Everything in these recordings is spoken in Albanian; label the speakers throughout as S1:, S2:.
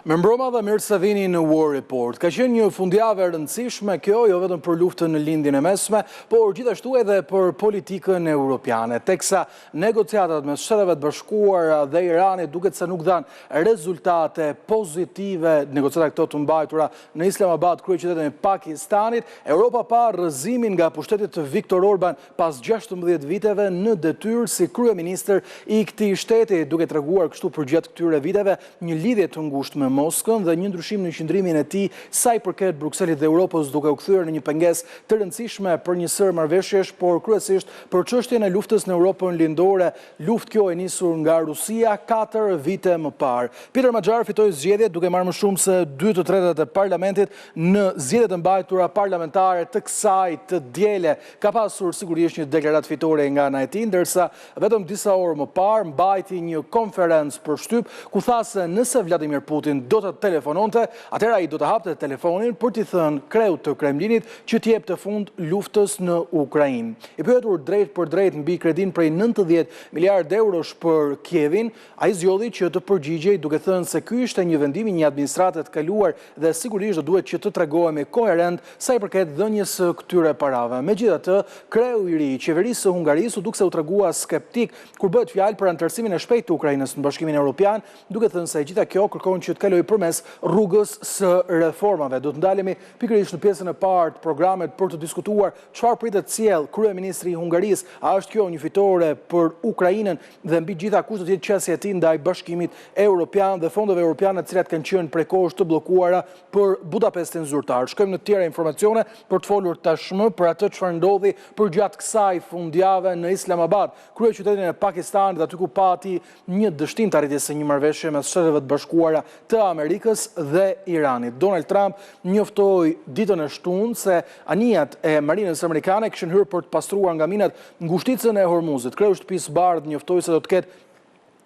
S1: Mirëmbrëma dhe mirë se vini në War Report. Ka qenë një fundjavë e rëndësishme kjo, jo vetëm për luftën në lindjen e mesme, por gjithashtu edhe për politikën europiane. Teksa negociatat mes Shteteve të Bashkuara dhe Iranit duket se nuk dhanë rezultate pozitive, negociatat këto të mbajtura në Islamabad, kryeqytetin e Pakistanit, Europa pa rrëzimin nga pushtetit të Viktor Orban pas 16 viteve në detyrë si kryeministër i këtij shteti, duke treguar kështu përgjatë këtyre viteve një lidhje të ngushtë me Moskën dhe një ndryshim në qëndrimin e tij sa i përket Brukselit dhe Europës, duke u kthyer në një pengesë të rëndësishme për një sër marrëveshjesh, por kryesisht për çështjen e luftës në Europën lindore, luftë kjo e nisur nga Rusia 4 vite më parë. Peter Maxhar fitoi zgjedhjet duke marrë më shumë se 2/3 e parlamentit në zgjedhjet e mbajtura parlamentare të kësaj të diele. Ka pasur sigurisht një deklaratë fitore nga ana e tij, ndërsa vetëm disa orë më parë mbajti një konferencë për shtyp ku tha se nëse Vladimir Putin do të telefononte, atëherë ai do të hapte telefonin për t'i thënë kreut të Kremlinit që t'jepte fund luftës në Ukrainë. I pyetur drejt për drejt mbi kredin prej 90 miliardë eurosh për Kievin, ai zgjodhi që të përgjigjej duke thënë se ky ishte një vendim i një administrate të kaluar dhe sigurisht do duhet që të tregohemi koherent sa i përket dhënies së këtyre parave. Megjithatë, kreu i ri i qeverisë së Hungarisë u duk se u tregua skeptik kur bëhet fjalë për anëtarësimin e shpejtë të Ukrainës në Bashkimin Evropian, duke thënë se gjitha kjo kërkon që të kalojë përmes rrugës së reformave. Do të ndalemi pikërisht në pjesën e parë të programit për të diskutuar çfarë pritet të sjellë kryeministri i Hungarisë, a është kjo një fitore për Ukrainën dhe mbi gjitha kush do të jetë qasja e tij ndaj Bashkimit Evropian dhe fondeve europiane të cilat kanë qenë prekosh të bllokuara për Budapestin zyrtar. Shkojmë në të tjera informacione për të folur tashmë për atë çfarë ndodhi përgjatë kësaj fundjave në Islamabad, kryeqytetin e Pakistanit, aty ku pati një dështim të arritjes së një marrëveshje mes Shteteve të Bashkuara të Amerikës dhe Iranit. Donald Trump njoftoi ditën e shtunë se anijat e marinës amerikane kishin hyrë për të pastruar nga minat ngushticën e Hormuzit. Kreu i shtëpisë bardhë njoftoi se do të ketë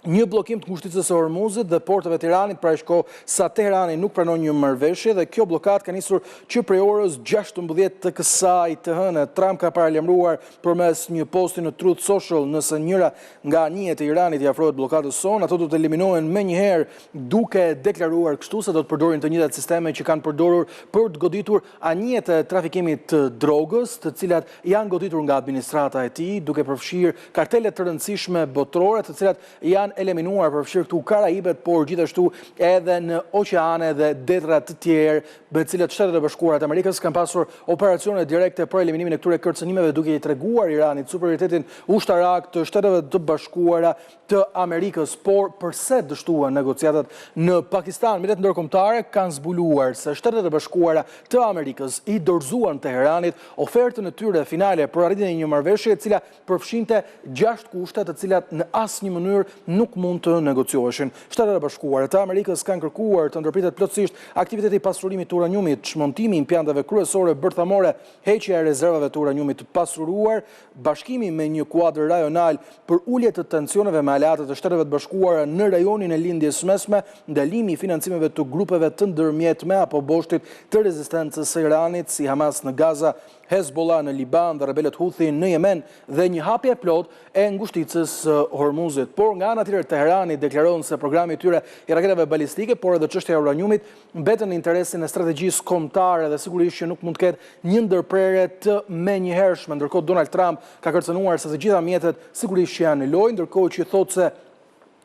S1: një bllokim të ngushticës së Hormuzit dhe porteve të Iranit pra shko sa Teherani nuk pranon një marrëveshje dhe kjo blokadë ka nisur që prej orës 16 të kësaj të hënë. Trump ka paralajmëruar përmes një posti në Truth Social nëse njëra nga anijet e Iranit i afrohet blokadës son, ato do të eliminohen menjëherë, duke deklaruar kështu se do të përdorin të njëjtat sisteme që kanë përdorur për të goditur anijet e trafikimit të drogës, të cilat janë goditur nga administrata e tij, duke përfshirë kartele të rëndësishme botërore, të cilat janë eliminuar përfshirë këtu Karajibet, por gjithashtu edhe në oqeane dhe detra të tjerë, me të cilat Shtetet e Bashkuara të Amerikës kanë pasur operacione direkte për eliminimin e këtyre kërcënimeve, duke i treguar Iranit superioritetin ushtarak të Shteteve të Bashkuara të Amerikës. Por përse dështuan negociatat në Pakistan? Mediat ndërkombëtare kanë zbuluar se Shtetet e Bashkuara të Amerikës i dorëzuan Teheranit ofertën e tyre finale për arritjen e një marrëveshje e cila përfshinte 6 kushte, të cilat në asnjë mënyrë nuk mund të negocioheshin. Shtetet e Bashkuara të Amerikës kanë kërkuar të ndërpritet plotësisht aktiviteti i pasurimit të uraniumit, çmontimi i impianteve kryesore bërthamore, heqja e rezervave të uraniumit të pasuruar, bashkimi me një kuadër rajonal për ulje të tensioneve me aleatët e Shteteve të Bashkuara në rajonin e lindjes mesme, ndalimi i financimeve të grupeve të ndërmjetme apo boshtit të rezistencës së Iranit si Hamas në Gaza, Hezbollah në Liban dhe rebelët Houthi në Yemen dhe një hapje plot e ngushticës së Hormuzit. Por nga ana tjetër Teherani deklaron se programi i tyre i raketeve balistike, por edhe çështja e uraniumit mbeten në interesin e strategjisë kombëtare dhe sigurisht që nuk mund të ketë një ndërprerje të menjëhershme. Ndërkohë Donald Trump ka kërcënuar se të gjitha mjetet sigurisht që janë në lojë, ndërkohë që thotë se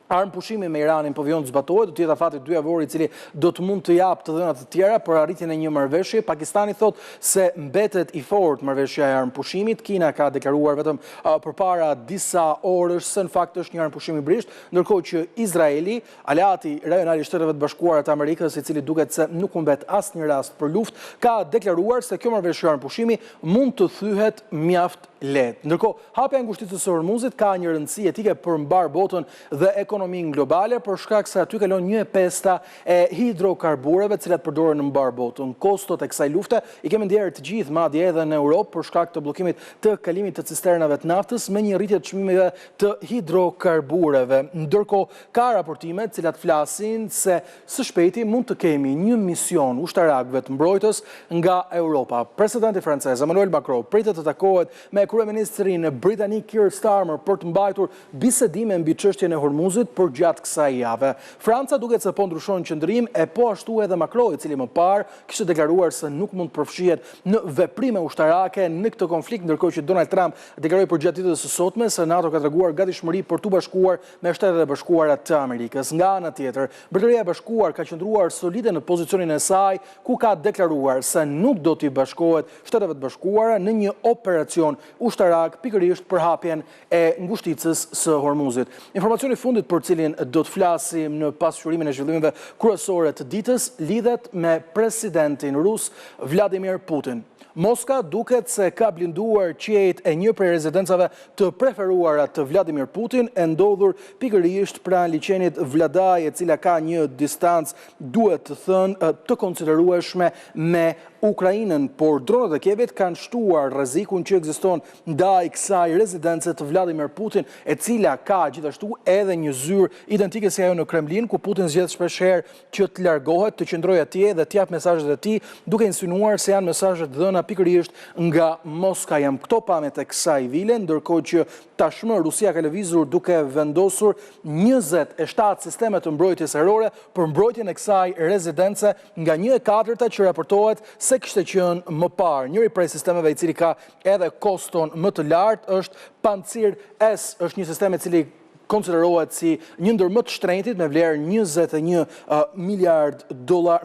S1: armë pushimi me Iranin po vjen të zbatohet, do të jetë afati 2 javor i cili do të mund të japë të dhëna të tjera për arritjen e një marrëveshje. Pakistani thotë se mbetet i fortë marrëveshja e armë pushimit. Kina ka deklaruar vetëm përpara disa orësh se në fakt është një armë pushim i brisht, ndërkohë që Izraeli, aleati rajonal i Shteteve të Bashkuara të Amerikës, i cili duket se nuk humbet asnjë rast për luftë, ka deklaruar se kjo marrëveshje armë pushimi mund të thyhet mjaft lehtë. Ndërkohë, hapja e ngushticës së Hormuzit ka një rëndësi etike për mbar botën dhe ekonominë globale, për shkak se aty kalon 1/5 e hidrokarbureve të cilat përdoren në mbar botën. Kostot e kësaj lufte i kemi ndjerë të gjithë, madje edhe në Europë, për shkak të bllokimit të kalimit të cisternave të naftës me një rritje të çmimeve të hidrokarbureve. Ndërkohë, ka raportime të cilat flasin se së shpejti mund të kemi një mision ushtarak vetë mbrojtës nga Europa. Presidenti francez Emmanuel Macron pritet të takohet me kryeministrin britanik Keir Starmer për të mbajtur bisedime mbi çështjen e Hormuzit për gjatë kësaj jave. Franca duket se po ndryshon qëndrim e po ashtu edhe Macron, i cili më parë kishte deklaruar se nuk mund të përfshihet në veprime ushtarake në këtë konflikt, ndërkohë që Donald Trump deklaroi për gjatë ditës së sotme se NATO ka treguar gatishmëri për t'u bashkuar me Shtetet e Bashkuara të Amerikës. Nga ana tjetër, Mbretëria e Bashkuar ka qëndruar solide në pozicionin e saj, ku ka deklaruar se nuk do t'i bashkohet Shteteve të Bashkuara në një operacion ushtarak pikërisht për hapjen e ngushticës së Hormuzit. Informacioni i fundit për cilin do të flasim në pasqyrimin e zhvillimeve kryesore të ditës lidhet me presidentin rus Vladimir Putin. Moska duket se ka blinduar qiejt e një prej rezidencave të preferuara të Vladimir Putin, e ndodhur pikërisht pranë liçenit Vladaj, e cila ka një distancë, duhet të thënë, të konsiderueshme me Ukrainën, por dronët e Kievit kanë shtuar rrezikun që ekziston ndaj kësaj rezidence të Vladimir Putin, e cila ka gjithashtu edhe një zyrë identike si ajo në Kremlin, ku Putin zgjedh shpeshherë që të largohet, të qëndrojë atje dhe të jap mesazhet e tij, duke insinuar se janë mesazhe të dhëna pikërisht nga Moska. Jam këto pamjet e kësaj vile, ndërkohë që tashmë Rusia ka lëvizur duke vendosur 27 sisteme të mbrojtjes ajrore për mbrojtjen e kësaj rezidence nga 1/4 që raportohet se kishte qenë më parë. Njëri prej sistemeve i cili ka edhe koston më të lartë është Pancir S, është një sistem i cili konsiderohet si një ndër më të shtrenjtit me vlerë 21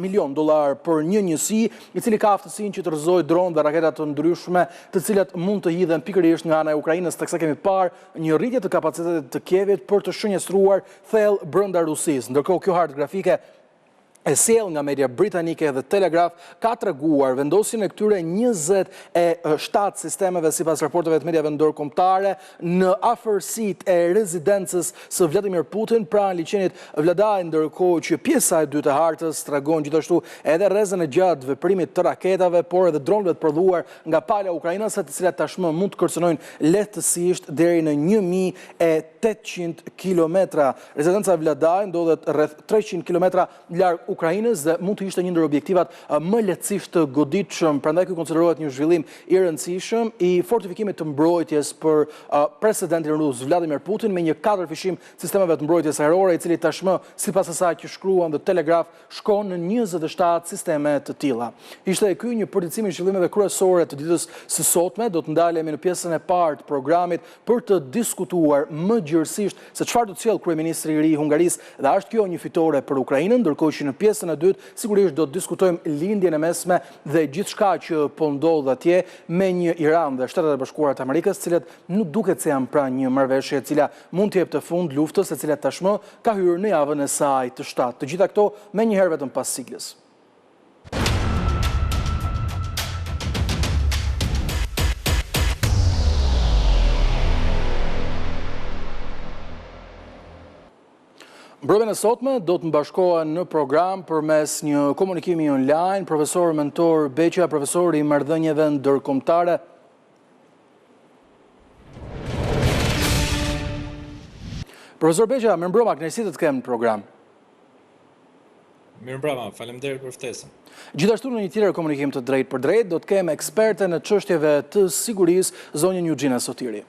S1: milion dollar për një njësi, i cili ka aftësinë që të rrëzojë dronë dhe raketa të ndryshme, të cilat mund të hidhen pikërisht nga ana e Ukrainës, teksa kemi parë një rritje të kapacitetit të Kievit për të shënjestruar thellë brenda Rusisë. Ndërkohë kjo hartë grafike e sjell nga media britanike dhe Telegraph ka treguar vendosjen e këtyre 27 sistemeve sipas raporteve të mediave ndërkombëtare në afërsitë e rezidencës së Vladimir Putin pranë liçenit Vladaj, ndërkohë që pjesa e dytë e hartës tregon gjithashtu edhe rrezën e gjatë veprimit të raketave, por edhe dronëve të prodhuar nga pala ukrainase, të cilat tashmë mund të kërcënojnë lehtësisht deri në 1800 kilometra. Rezidenca Vladaj ndodhet rreth 300 kilometra larg Ukrainës dhe mund të ishte një ndër objektivat më lehtësisht të goditshëm, prandaj ky konsiderohet një zhvillim i rëndësishëm i fortifikimit të mbrojtjes për presidentin rus Vladimir Putin me një 4 fishim sistemeve të mbrojtjes ajrore, i cili tashmë sipas asaj që shkruan The Telegraph shkon në 27 sisteme të tilla. Ishte ky një përcaktim i zhvillimeve kryesore të ditës së sotme. Do të ndalemi në pjesën e parë të programit për të diskutuar më gjerësisht se çfarë do të sjellë kryeministri i ri i Hungarisë, dhe është kjo një fitore për Ukrainën, ndërkohë që në pjesën e dytë sigurisht do të diskutojmë lindjen e mesme dhe gjithçka që po ndodh atje me një Iran dhe Shtetet e Bashkuara të Amerikës, të cilat nuk duket se janë pranë një marrëveshje e cila mund të jepte fund luftës e cila tashmë ka hyrë në javën e saj të 7. Të gjitha këto me një herë vetëm pas siglës. Mbrëmjen e sotme do të mbashkohen në program përmes një komunikimi online profesor mentor Beqa, profesor i marrëdhënieve ndërkombëtare. Profesor Beqa, mirëmbrëma, kënaqësi të kem në program.
S2: Mirëmbrëma, faleminderit për ftesën.
S1: Gjithashtu në një tjetër komunikim të drejtë për drejtë do të kemë eksperte në çështjeve të sigurisë, zonjën Eugenia Sotiri.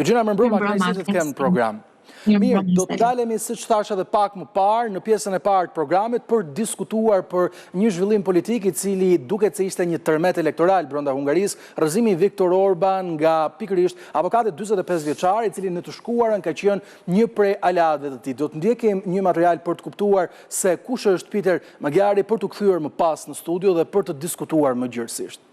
S1: Eugenia, mirëmbrëma, kënaqësi të kem në program. Mirë, do të ndalemi siç thash edhe pak më parë në pjesën e parë të programit për diskutuar për një zhvillim politik i cili duket se ishte një tërmet elektoral brenda Hungarisë, rrëzimi Viktor Orban nga pikërisht avokati 45 vjeçar, i cili në të shkuarën ka qenë një prej aleatëve të tij. Do të ndjekim një material për të kuptuar se kush është Peter Magyari, për të kthyer më pas në studio dhe për të diskutuar më gjerësisht.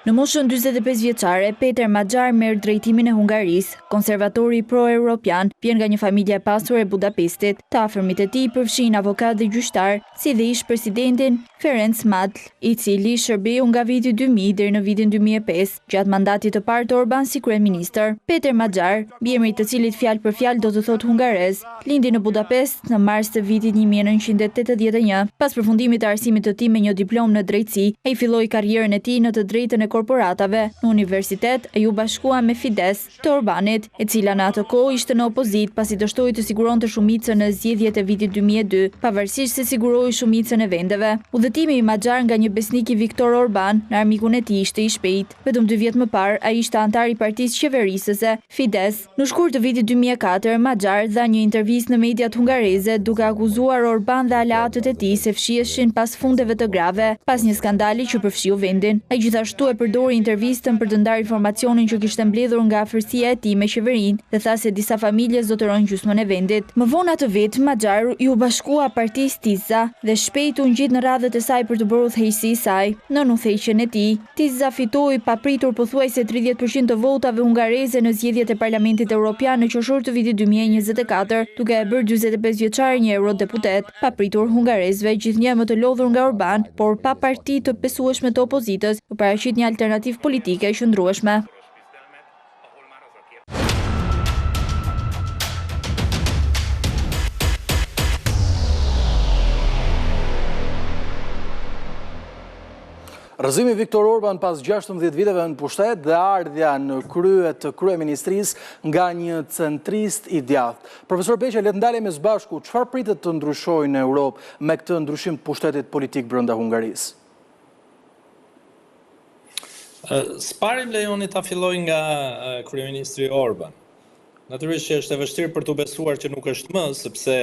S3: Në moshën 45 vjeçare, Peter Magyar merr drejtimin e Hungarisë. Konservatori pro-europian vjen nga një familje e pasur e Budapestit. Të afërmit e tij përfshin avokat dhe gjyqtar, si dhe ish presidentin Ferenc Madl, i cili shërbeu nga viti 2000 deri në vitin 2005, gjatë mandatit të parë të Orban si kryeministër. Peter Magyar, biemri i të cilit fjalë për fjalë do të thotë hungarez, lindi në Budapest në mars të vitit 1981. Pas përfundimit të arsimit të tij me një diplomë në drejtësi, ai filloi karrierën e tij në të drejtën e korporatave në universitet ju bashkua me Fides të Orbanit, e cila në atë kohë ishte në opozit pasi dështoi të siguronte shumicën në zgjedhjet e vitit 2002, pavarësisht se siguroi shumicën e vendeve. Udhëtimi i Maxhar nga një besnik i Viktor Orban në armikun e tij ishte i shpejt. Vetëm 2 vjet më parë ai ishte antar i partisë qeverisëse, Fides. Në shkurt të vitit 2004, Maxhar dha një intervistë në mediat hungareze duke akuzuar Orban dhe aleatët e tij se fshiheshin pas fundeve të grave, pas një skandali që përfshiu vendin. Ai gjithashtu e përdori intervistën për të ndarë informacionin që kishte mbledhur nga afërsia e tij me qeverinë dhe tha se disa familje zotërojnë gjysmën e vendit. Më vonë atë vit, Maxhar ju bashkua partisë Tiza dhe shpejt u ngjit në radhët e saj për të bërë udhëheqësi i saj. Në udhëheqjen e tij, Tiza fitoi papritur pothuajse 30% të votave hungareze në zgjedhjet e Parlamentit Evropian në qershor të vitit 2024, duke e bërë 45 vjeçare një eurodeputet. Papritur hungarezëve gjithnjë më të lodhur nga Orban, por pa parti të besueshme të opozitës, u paraqit një alternativë politike e qëndrueshme.
S1: Rrëzimi Viktor Orban pas 16 viteve në pushtet dhe ardhja në krye të kryeministrisë nga një centrist i djathtë. Profesor Beqe, le të ndalemi së bashku, çfarë pritet të ndryshojë në Europë me këtë ndryshim të pushtetit politik brenda Hungarisë?
S2: S'pari lejoni ta filloj nga kryeministri Orban. Natyrisht që është e vështirë për të besuar që nuk është më, sepse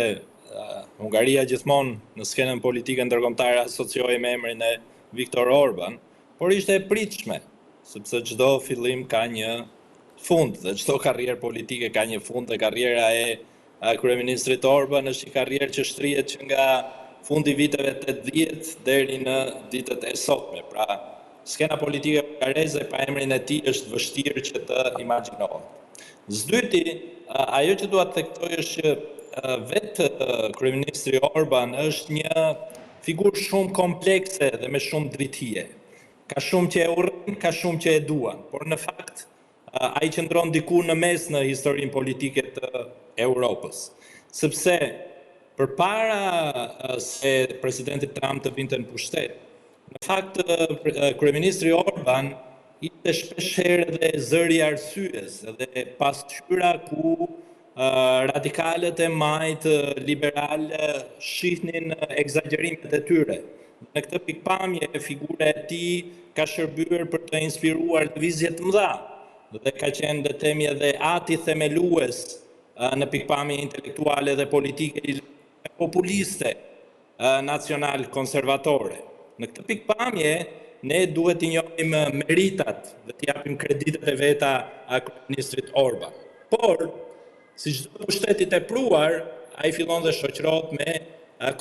S2: Hungaria gjithmonë në skenën politike ndërkombëtare asociohej me emrin e Viktor Orban, por ishte e pritshme, sepse çdo fillim ka një fund dhe çdo karrierë politike ka një fund dhe karriera e kryeministrit Orban është një karrierë që shtrihet që nga fundi viteve 80 deri në ditët e sotme. Pra, skena politike hungareze pa emrin e tij është vështirë që të imagjinohet. Zdyti, ajo që dua të theksoj është që vetë kryeministri Orban është një figurë shumë komplekse dhe me shumë drithie. Ka shumë që e urrejnë, ka shumë që e duan, por në fakt ai qëndron diku në mes në historinë politike të Europës. Sepse përpara se presidenti Trump të vinte në pushtet, në fakt kryeministri Orban ishte shpeshherë dhe zëri i arsyes dhe pasqyra ku radikalet e majt liberal shihnin egzagerimet e tyre. Në këtë pikpamje, figura e tij ka shërbyer për të inspiruar lëvizje të mëdha dhe ka qenë dhe themi edhe ati themelues në pikpamje intelektuale dhe politike populiste nacional konservatore. Në këtë pikpamje, ne duhet të njohim meritat dhe të japim kreditet e veta kryeministrit Orban. Por si çdo pushtet i tepruar, ai fillon dhe shoqërohet me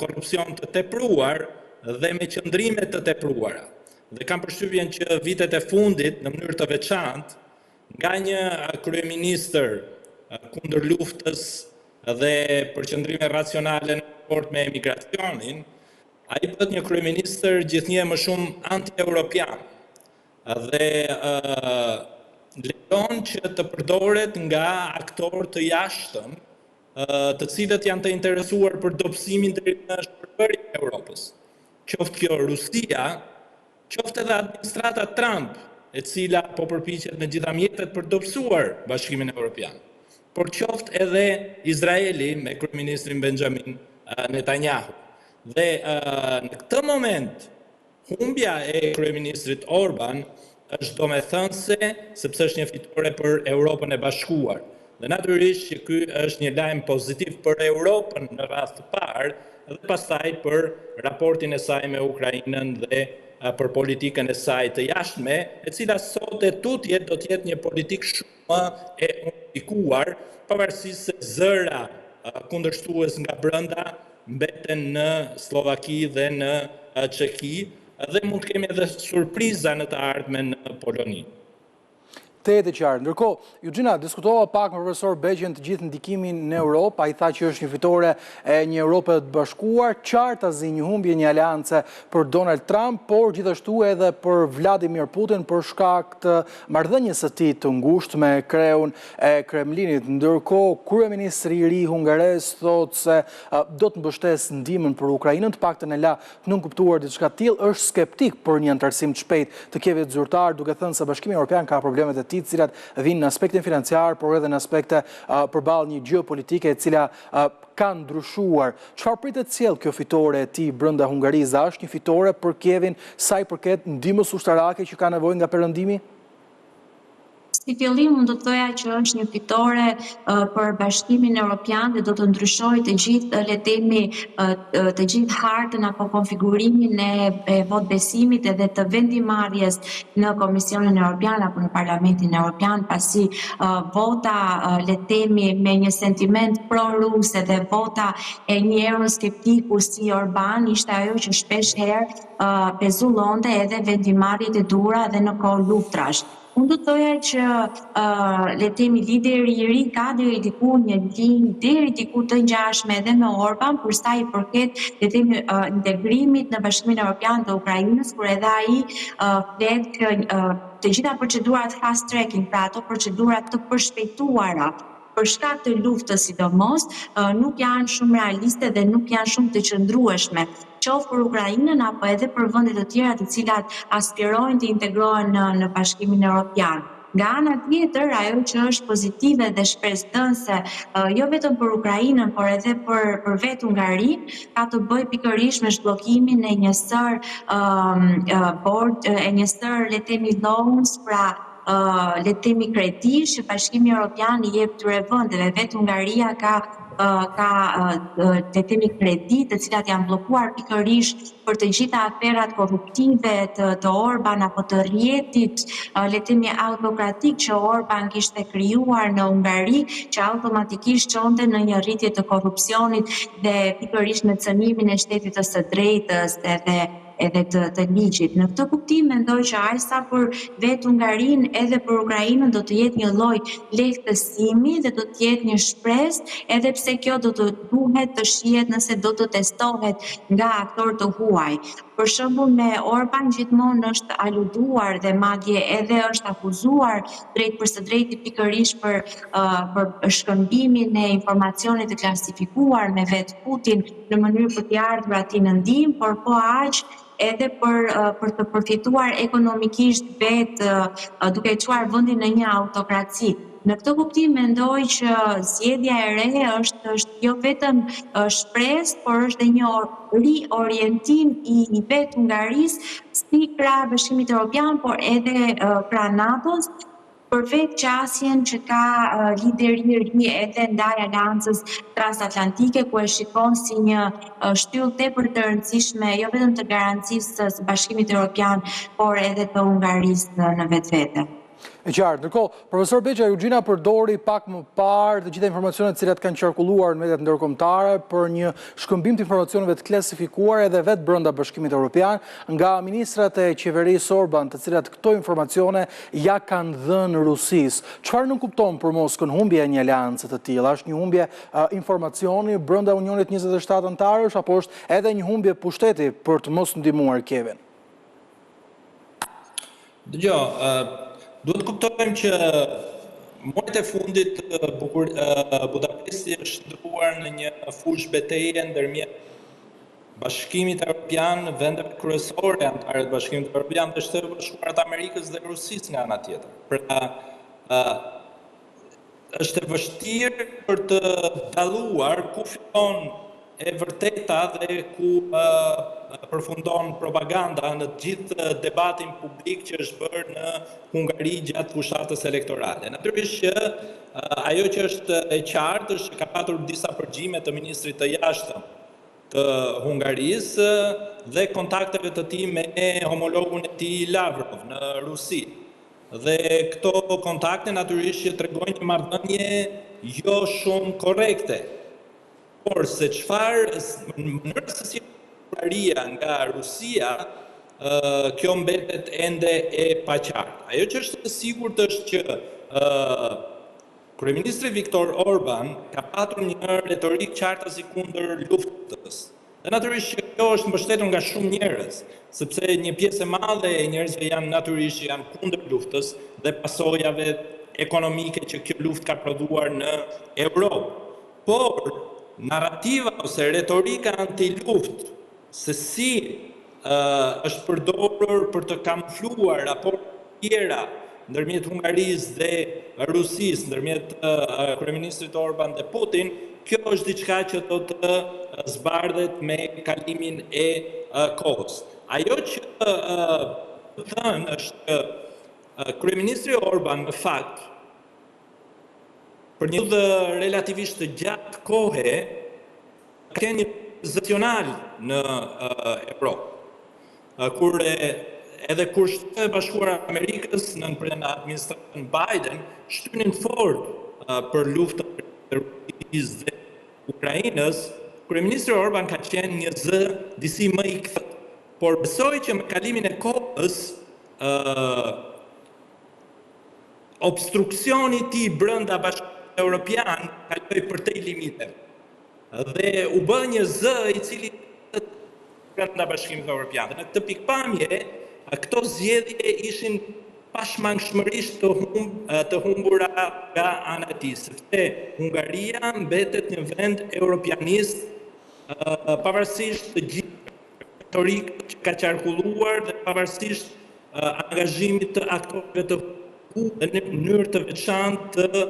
S2: korrupsion të tepruar dhe me qëndrime të tepruara. Dhe kam përshtypjen që vitet e fundit, në mënyrë të veçantë, nga një kryeministër kundër luftës dhe për qëndrime racionale në raport me emigracionin, ai bëhet një kryeministër gjithnjë më shumë anti-europian dhe lejon që të përdoret nga aktorë të jashtëm, të cilët janë të interesuar për dobësimin deri në shpërthërjen e Europës. Qoftë kjo Rusia, qoftë edhe administrata Trump, e cila po përpiqet në gjitha mjetet për dobësuar Bashkimin Evropian. Por qoftë edhe Izraeli me kryeministrin Benjamin Netanyahu. Dhe në këtë moment, humbja e kryeministrit Orban është domethënëse sepse është një fitore për Europën e Bashkuar. Dhe natyrisht që ky është një lajm pozitiv për Europën në rast të parë dhe pastaj për raportin e saj me Ukrainën dhe për politikën e saj të jashtme, e cila sot e tutje do të jetë një politikë shumë e unifikuar, pavarësisht se zëra kundërshtues nga brenda mbeten në Slovaki dhe në Çeki, dhe mund të kemi edhe surpriza në të ardhmen në Poloni.
S1: Te e qartë. Ndërkohë, Eugenia, diskutova pak me profesor Begjën të gjithë ndikimin në Europë, ai tha që është një fitore e një Europë të bashkuar, qartazi një humbje një aleance për Donald Trump, por gjithashtu edhe për Vladimir Putin për shkak të marrëdhënies së tij të ngushtë me kreun e Kremlinit. Ndërkohë, kryeministri i ri hungares thotë se do të mbështesë ndihmën për Ukrainën, të paktën e la të nënkuptuar diçka të tillë, është skeptik për një antarësim të shpejtë të Kievit zyrtar, duke thënë se Bashkimi Evropian ka problemet e tij, të cilat vinë në aspektin financiar, por edhe në aspekte përballë një gjeopolitike e cila ka ndryshuar. Çfarë pritet të sjellë kjo fitore e tij brenda Hungarisë? A është një fitore për Kievin sa i përket ndihmës ushtarake që ka nevojë nga perëndimi?
S4: Si fillim, unë do të thoja që është një fitore për Bashkimin Evropian dhe do të ndryshojë të gjithë le të themi të gjithë hartën apo konfigurimin e votbesimit edhe të vendimarrjes në Komisionin Evropian apo në Parlamentin Evropian, pasi vota le të themi me një sentiment pro-rus dhe vota e një euroskeptiku si Orban ishte ajo që shpesh herë pezullonte edhe vendimarrjet e dhura dhe në kohë luftrash. Unë do të thoja që le të themi lideri i ri ka deri diku një linjë deri diku të ngjashme edhe me Orban për sa i përket le të themi integrimit në Bashkimin Evropian të Ukrainës, kur edhe ai flet që të gjitha procedurat fast tracking, pra ato procedurat të përshpejtuara për shkak të luftës sidomos, nuk janë shumë realiste dhe nuk janë shumë të qëndrueshme, qoftë për Ukrainën apo edhe për vende të tjera të cilat aspirojnë të integrohen në Bashkimin Evropian. Nga ana tjetër, ajo që është pozitive dhe shpresdhënse, jo vetëm për Ukrainën, por edhe për vetë Hungarinë, ka të bëjë pikërisht me zhbllokimin e një sër le të themi loans, pra le të themi kredish që Bashkimi Evropian i jep këtyre vendeve. Vetë Hungaria ka le të themi kredi të cilat janë bllokuar pikërisht për të gjitha aferat korruptive të Orban apo të rrjetit le të themi autokratik që Orban kishte krijuar në Hungari, që automatikisht çonte në një rritje të korrupsionit dhe pikërisht me cënimin e shtetit të së drejtës edhe të ligjit. Në këtë kuptim mendoj që ajsa për vetë Hungarinë edhe për Ukrainën do të jetë një lloj lehtësimi dhe do të jetë një shpresë, edhe pse kjo do të duhet të shihet nëse do të testohet nga aktorë të huaj. Për shembull me Orban gjithmonë është aluduar dhe madje edhe është akuzuar drejt për së drejti pikërisht për shkëmbimin e informacionit të klasifikuar me vetë Putin në mënyrë për t'i ardhur atij në ndihmë, por po aq edhe për të përfituar ekonomikisht vetë duke çuar vendin në një autokraci. Në këtë kuptim mendoj që zgjedhja e re është jo vetëm shpresë, por është edhe një riorientim i vetë Hungarisë si krah Bashkimit Evropian, por edhe krah NATO-s, për vetë qasjen që ka lideri i ri edhe ndaj aleancës transatlantike, ku e shikon si një shtyllë tepër të rëndësishme, jo vetëm të garancisë së Bashkimit Evropian, por edhe të Hungarisë në vetvete.
S1: E qartë. Ndërkohë, profesor Begjë, Eugenia përdori pak më parë të gjitha informacionet cilat kanë qarkulluar në mediat ndërkombëtare për një shkëmbim të informacioneve të klasifikuar edhe vetë brenda Bashkimit Evropian nga ministrat e qeverisë Orban, të cilat këto informacione ja kanë dhënë Rusisë. Çfarë nuk kupton për Moskën humbja e një aleance të tillë? Është një humbje informacioni brenda Unionit 27 antarësh apo është edhe një humbje pushteti për të mos ndihmuar Kievin?
S2: Duhet të kuptojmë që muajt e fundit Budapesti është ndruar në një fushë betejë ndërmjet Bashkimit Evropian, vendeve kryesore anëtare të Bashkimit Evropian dhe Shtetet e Bashkuara të Amerikës dhe Rusisë nga ana tjetër. Pra, është e vështirë për të dalluar ku fiton e vërteta dhe ku përfundon propaganda në gjithë debatin publik që është bërë në Hungari gjatë fushatës elektorale. Natyrisht që ajo që është e qartë është që ka patur disa përgjime të ministrit të jashtëm të Hungarisë dhe kontakteve të tij me homologun e tij Lavrov në Rusi. Dhe këto kontakte natyrisht që tregojnë një marrëdhënie jo shumë korrekte. Por se çfarë mënyra se si Hungaria nga Rusia kjo mbetet ende e paqartë. Ajo që është e sigurt është që Kryeministri Viktor Orban ka patur një retorik qartësi kundër luftës. Dhe natyrisht që kjo është mbështetur nga shumë njerëz, sepse një pjesë e madhe e njerëzve janë kundër luftës dhe pasojave ekonomike që kjo luftë ka prodhuar në Europë. Por narrativa ose retorika anti-luftë se si është përdorur për të kamufluar raporte tjera ndërmjet Hungarisë dhe Rusisë, ndërmjet kryeministrit Orban dhe Putin, kjo është diçka që do të zbardhet me kalimin e kohës. Ajo që thënë është që kryeministri Orban në fakt për një dhe relativisht të gjatë kohe ka një pozicional në Europë. Edhe kur Shtetet e Bashkuara Amerikës në administratën Biden shtynin fort për luftën e Rusisë dhe Ukrainës, kryeministri Orban ka qenë një zë disi më i kthët. Por besoj që me kalimin e kohës obstruksioni i tij brenda Bashkimit Evropian kaloi përtej limiteve. Dhe u bë një zë i cili brenda Bashkimit Evropian. Dhe në këtë pikpamje këto zgjedhje ishin pashmangshmërisht të humbura nga ana e tij, sepse Hungaria mbetet një vend europianist pavarësisht të gjithë retorikës që ka qarkulluar dhe pavarësisht angazhimit të aktorëve të dhe në mënyrë të veçantë të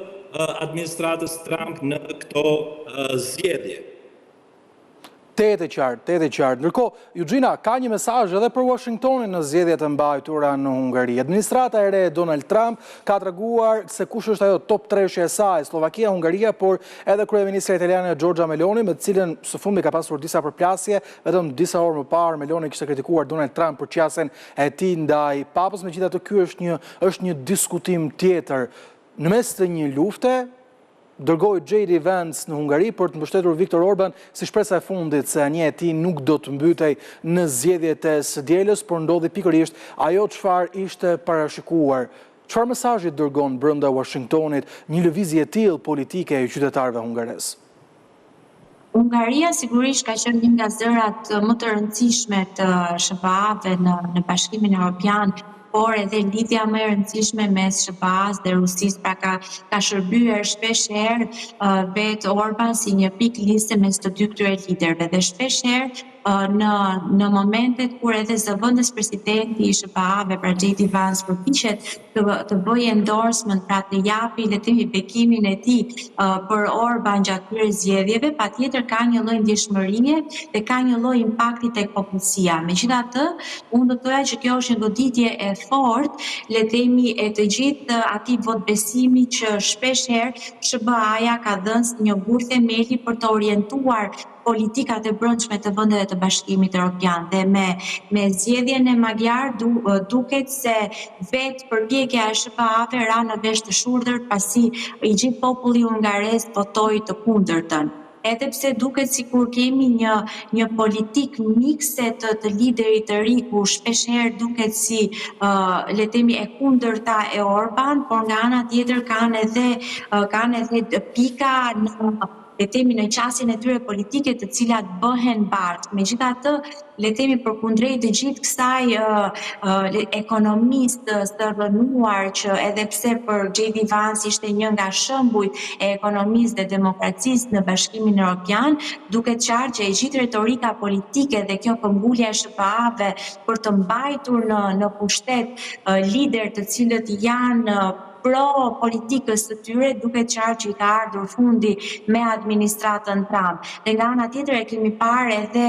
S2: administratës Trump në këto zgjedhje.
S1: Tete qartë. Ndërkohë, Eugenia, ka një mesazh edhe për Washingtonin në zgjedhjet e mbajtura në Hungari. Administrata e re e Donald Trump ka treguar se kush është ajo top 3 e saj, Slovakia, Hungaria, por edhe kryeministra italiane Giorgia Meloni, me të cilën së fundi ka pasur disa përplasje, vetëm disa orë më parë Meloni kishte kritikuar Donald Trump për qasjen e tij ndaj papës, megjithatë ky është një diskutim tjetër. Në mes të një lufte, dërgoi J.D. Vance në Hungari për të mbështetur Viktor Orban si shpresa e fundit se anija e tij nuk do të mbytej në zgjedhjet e së dielës, por ndodhi pikërisht ajo çfarë ishte parashikuar. Çfarë mesazhi dërgon brenda Washingtonit një lëvizje e tillë politike e qytetarëve hungarez?
S4: Hungaria sigurisht ka qenë një nga zërat më të rëndësishme të SBA-ve në Bashkimin Evropian, por edhe lidhja më e rëndësishme mes SBA-s dhe Rusisë, pra ka shërbyer shpesh herë vetë Orban si një pikë liste mes të dy këtyre liderëve dhe shpesh herë në momentet kur edhe zëvendës presidenti i SBA-ve, pra J.D. Vance, përpiqet të bëjë endorsement, pra të japi letimi bekimin e tij për Orban gjatë këtyre zgjedhjeve, patjetër ka një lloj ndjeshmërie dhe ka një lloj impakti tek popullsia. Megjithatë, unë do të thoya që kjo është një goditje e fortë, le të themi, e të gjithë atij votbesimi që shpesh herë SBA-ja ka dhënë si një gur themeli për të orientuar politikat e brendshme të vendeve të Bashkimit Evropian. Dhe me zgjedhjen e magjar duket se vetë përpjekja e SBA-ve ra në vesh të shurdhër pasi i gjithë populli hungarez votoi të kundërtën. Edhe pse duket sikur kemi një politik mikse të liderit të ri, ku shpesh herë duket si le të themi e kundërta e Orban, por nga ana tjetër kanë edhe pika le të themi në qasjen e tyre politike të cilat bëhen bart. Megjithatë, le të themi përkundrejt të gjithë kësaj ekonomistë të rënuar, që edhe pse për J.D. Vance ishte një nga shembujt e ekonomisë dhe demokracisë në Bashkimin Evropian, duket qartë që e gjithë retorika politike dhe kjo këmbgulja e SBA-ve për të mbajtur në pushtet lider të cilët janë pro politikës të tyre, duket qartë që i ka ardhur fundi me administratën Trump. Dhe nga ana tjetër e kemi parë edhe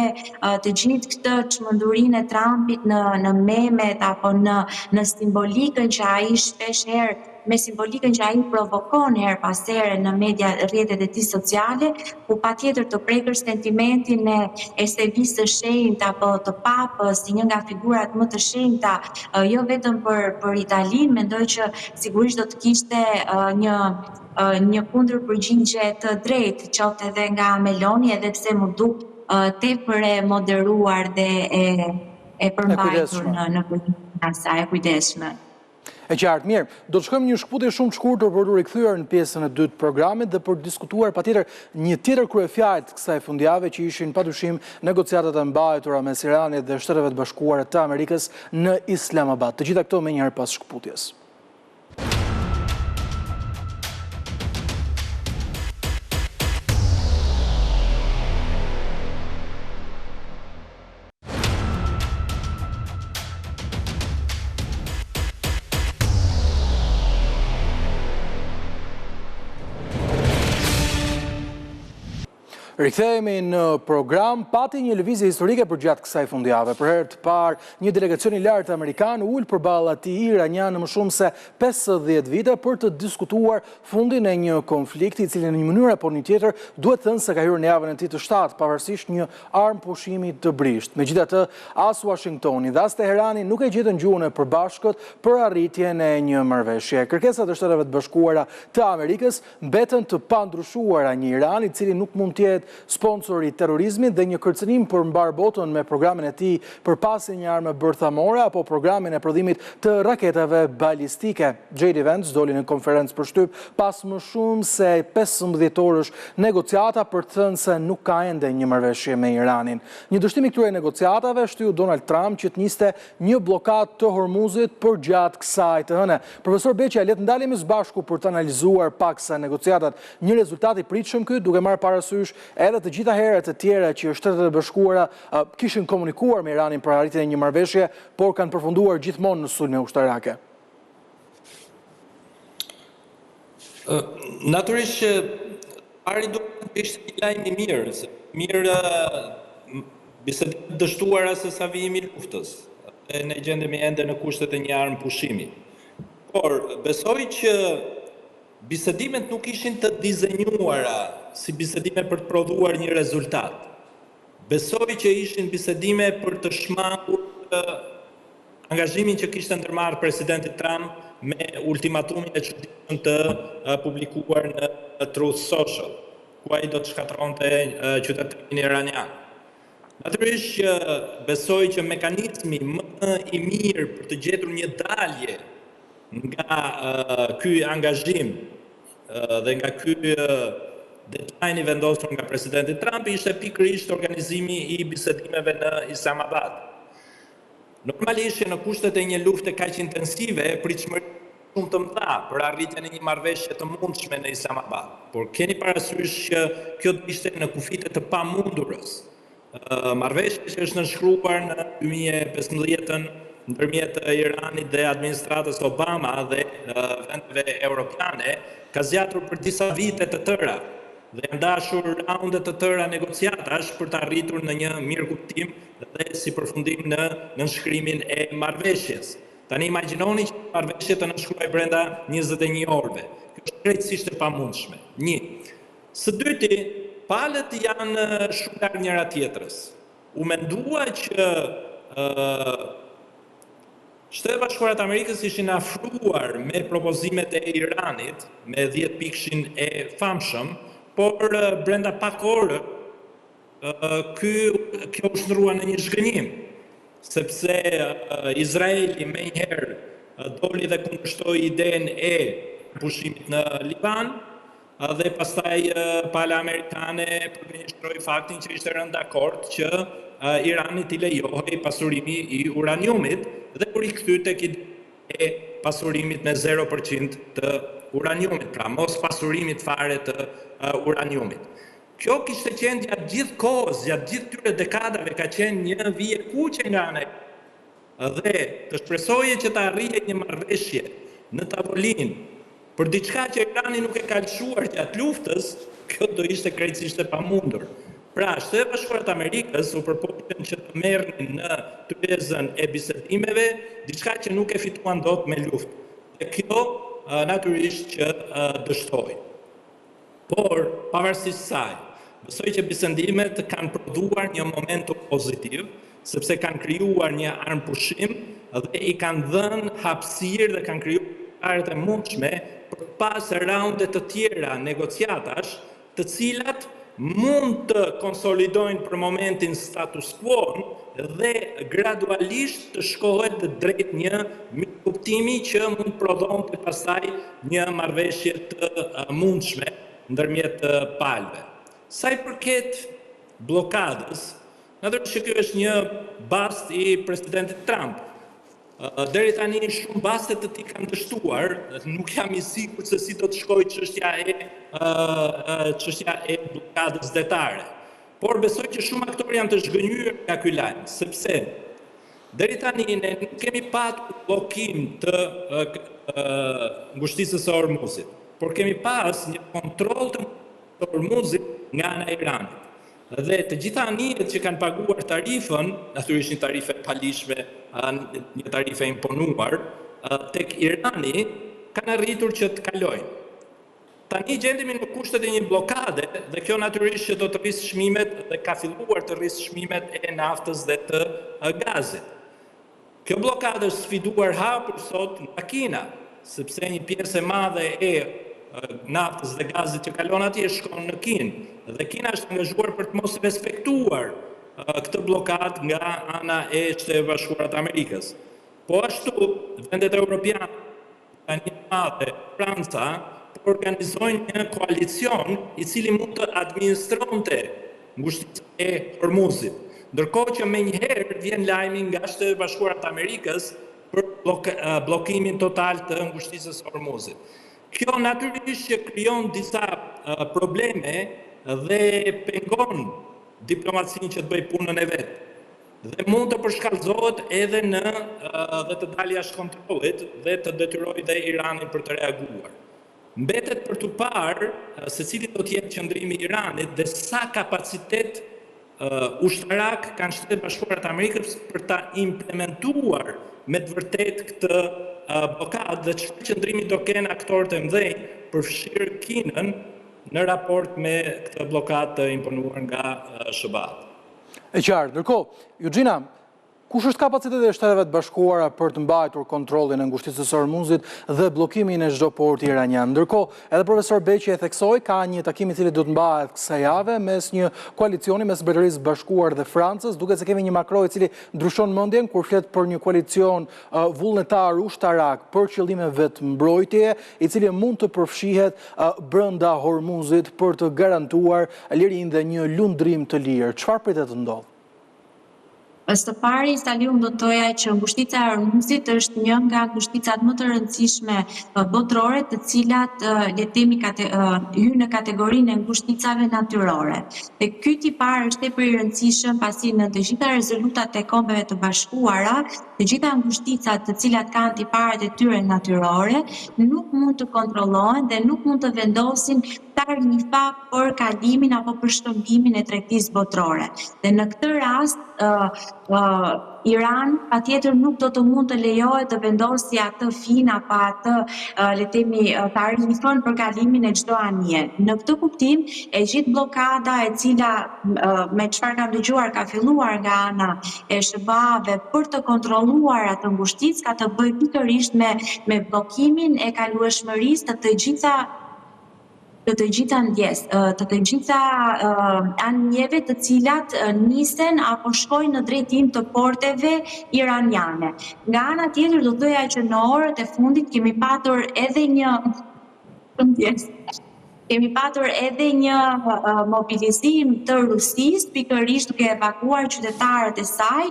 S4: të gjithë këtë çmendurinë e Trumpit në memet apo në simbolikën që ai shpesh herë me simbolikën që ai provokon her pas here në media, rrjetet e tij sociale, ku patjetër të prekër sentimentin e sevisë së shenjtë apo të papës, si një nga figurat më të shenjta, jo vetëm për Italinë, mendoj që sigurisht do të kishte një kundërpërgjigje të drejtë, qoftë edhe nga Meloni, edhe pse më duk tepër e moderuar dhe e përmbajtur
S1: kujdesshme.
S4: në politinë e saj e kujdesshme.
S1: E qartë, mirë, do të shkojmë një shkputje shumë të shkurtër për të rikthyer në pjesën e dytë të programit dhe për të diskutuar patjetër një tjetër kryefjalë të kësaj fundjavë që ishin padyshim negociatat e mbajtura mes Iranit dhe Shteteve të Bashkuara të Amerikës në Islamabad. Të gjitha këto më njëherë pas shkputjes. Rikthehemi në program, pati një lëvizje historike për gjatë kësaj fundjave. Për herë të parë, një delegacion i lartë amerikan ul përballë atij iranian në më shumë se 50 vite për të diskutuar fundin e një konflikti i cili në një mënyrë apo një tjetër duhet thënë se ka hyrë në javën e tij të shtatë, pavarësisht një armë pushimi të brisht. Megjithatë, as Washingtoni dhe as Teherani nuk e gjetën gjuhën e përbashkët për arritjen e një marrëveshje. Kërkesat e Shteteve të Bashkuara të Amerikës mbeten të pandryshuara, një Iran i cili nuk mund të jetë sponsori i terrorizmit dhe një kërcënim për mbar botën me programin e tij për pasje një armë bërthamore apo programin e prodhimit të raketave balistike. J.D. Vance doli në konferencë për shtyp pas më shumë se 15 orësh negociata për të thënë se nuk ka ende një marrëveshje me Iranin. Një dështim i këtyre negociatave shtyu Donald Trump që të niste një blokadë të Hormuzit për gjatë kësaj të hëne. Profesor Beqia, le të ndalemi së bashku për të analizuar paksa negociatat. Një rezultat i pritshëm ky, duke marrë parasysh edhe të gjitha herët e tjera që Shtetet e Bashkuara kishin komunikuar me Iranin për arritjen e një marrëveshje, por kanë përfunduar gjithmonë në sulme ushtarake.
S2: Natyrisht që pari duhet të ishte një lajm i mirë, se mirë bisedimet dështuara se sa vijimi i luftës. Dhe ne gjendemi ende në kushtet e një armë pushimi. Por besoj që bisedimet nuk ishin të dizenjuara si bisedime për të prodhuar një rezultat. Besoj që ishin bisedime për të shmangur angazhimin që kishte ndërmarrë presidenti Trump me ultimatumin e çuditshëm të publikuar në Truth Social, ku ai do të shkatronte qytetarin iranian. Natyrisht që besoj që mekanizmi më i mirë për të gjetur një dalje nga ky angazhim dhe nga ky deadline i vendosur nga presidenti Trump ishte pikërisht organizimi i bisedimeve në Islamabad. Normalisht në kushtet e një lufte kaq intensive, pritshmëria shumë të mëdha për arritjen e një marrëveshje të mundshme në Islamabad. Por keni parasysh që kjo do ishte në kufite të pamundurës. Marrëveshja që është nënshkruar në 2015 ndërmjet Iranit dhe administratës Obama dhe vendeve europiane, ka zgjatur për disa vite të tëra dhe janë dashur raunde të tëra negociatash për të arritur në një mirëkuptim dhe si përfundim në nënshkrimin e marrëveshjes. Tani imagjinoni që marrëveshja të nënshkruaj brenda 21 orëve. Kjo është krejtësisht e pamundshme. 1. Së dyti, palët janë shumë larg njëra tjetrës. U mendua që Shtetet Bashkuara të Amerikës ishin afruar me propozimet e Iranit, me 10 pikshin e famshëm, por brenda pak orë kjo u shndrua në një zhgënjim, sepse Izraeli menjëherë doli dhe kundërshtoi idenë e pushimit në Liban, dhe pastaj pala amerikane përgënjeshtroi faktin që ishte rënë dakord që Iranit i lejohej pasurimi i uraniumit dhe u rikthye tek e pasurimit me 0% të uraniumit, pra mos pasurimit fare të uraniumit. Kjo kishte qenë gjatë gjithë kohës, gjatë gjithë këtyre dekadave ka qenë një vije kuqe nga ana dhe të shpresoje që të arrijë një marrëveshje në tavolinë për diçka që Irani nuk e ka lëshuar gjatë luftës, kjo do ishte krejtësisht e pamundur. Pra, Shtetet Bashkuara të Amerikës u përpoqën që të merrnin në tryezën e bisedimeve diçka që nuk e fituan dot me luftë. Dhe kjo natyrisht që dështoi. Por, pavarësisht saj, besoj që bisedimet kanë prodhuar një momentum pozitiv, sepse kanë krijuar një armë pushim dhe i kanë dhënë hapësirë dhe kanë krijuar e mundshme për pas raunde të tjera negociatash, të cilat mund të konsolidojnë për momentin status quo, dhe gradualisht të shkohet drejt një mirëkuptimi që mund prodhonte pastaj një marrëveshje të mundshme ndërmjet palëve. Sa i përket blokadës, natyrisht që ky është një bast i presidentit Trump. Deri tani shumë baste të tij kanë dështuar, nuk jam i sigurt se si do të shkojë çështja e blokadës detare. Por besoj që shumë aktorë janë të zhgënjur nga ky lajm, sepse deri tani ne nuk kemi patur bllokim të ngushtisë së Hormuzit, por kemi pas një kontroll të Hormuzit nga ana e Iranit. Dhe të gjitha anijet që kanë paguar tarifën, natyrisht një tarifë e palishme, një tarifë e imponuar, tek Irani, kanë arritur që të kalojnë. Tani gjendemi në kushtet e një blokade, dhe kjo natyrisht që do të rrisë çmimet dhe ka filluar të rrisë çmimet e naftës dhe të gazit. Kjo blokade është sfiduar hapur sot nga Kina, sepse një pjesë e madhe e naftës dhe gazit që kalon atje shkon në Kinë, dhe Kina është angazhuar për të mos respektuar këtë blokad nga ana e Shtetit Bashkuar të Amerikës. Po ashtu, vendet europiane, Britania dhe Franca, organizojnë një koalicion i cili mund të administronte ngushtisën e Hormuzit. Ndërkohë që menjëherë vjen lajmi nga Shtetet Bashkuara të Amerikës për bllokimin total të ngushtisës së Hormuzit. Kjo natyrisht që krijon disa probleme dhe pengon diplomacinë që të bëj punën e vet. Dhe mund të përshkallëzohet edhe dhe të dalë jashtë kontrollit dhe të detyrojë dhe Iranin për të reaguar. Mbetet për të parë se cili do të jetë qëndrimi i Iranit dhe sa kapacitet ushtarak kanë Shtetet Bashkuara të Amerikës për ta implementuar me të vërtet këtë blokadë dhe çfarë qëndrimi do kenë aktorët e mëdhenj përfshirë Kinën në raport me këtë blokadë të imponuar nga SBA-t.
S1: E qartë, ndërkohë, Eugenia, kush është kapaciteti e Shteteve të Bashkuara për të mbajtur kontrollin e ngushtisës së Hormuzit dhe bllokimin e çdo porti iranian? Ndërkohë, edhe profesor Beqi e theksoi, ka një takim i cili do të mbahet kësaj jave mes një koalicioni mes Mbretërisë së Bashkuar dhe Francës, duke se kemi një Macron i cili ndryshon mendjen kur flet për një koalicion vullnetar ushtarak për qëllime vetë mbrojtjeje, i cili mund të përfshihet brenda Hormuzit për të garantuar lirinë dhe një lundrim të lirë. Çfarë pritet të ndodhë?
S4: Së pari, Saliu, do të thoja që ngushtica e Hormuzit është një nga ngushticat më të rëndësishme botërore, të cilat hyn në kategorinë e ngushticave natyrore. Dhe ky tipar është tepër i rëndësishëm pasi në të gjitha rezolutat e Kombeve të Bashkuara, të gjitha ngushticat të cilat kanë tiparet e tyre natyrore nuk mund të kontrollohen dhe nuk mund të vendosin tarifa për kalimin apo për shkëmbimin e tregtisë botërore. Dhe në këtë rast, Iran patjetër nuk do të mund të lejohet të vendosë atë fin apo atë tarifën për kalimin e çdo anije. Në këtë kuptim, e gjithë blokada e cila me çfarë kam dëgjuar ka filluar nga ana e SBA-ve për të kontrolluar atë ngushticë ka të bëjë pikërisht me bllokimin e kalueshmërisë të gjitha anijeve të cilat nisen apo shkojnë në drejtim të porteve iraniane. Nga ana tjetër do thoya që në orët e fundit kemi patur edhe një mobilizim të Rusisë, pikërisht duke evakuar qytetarët e saj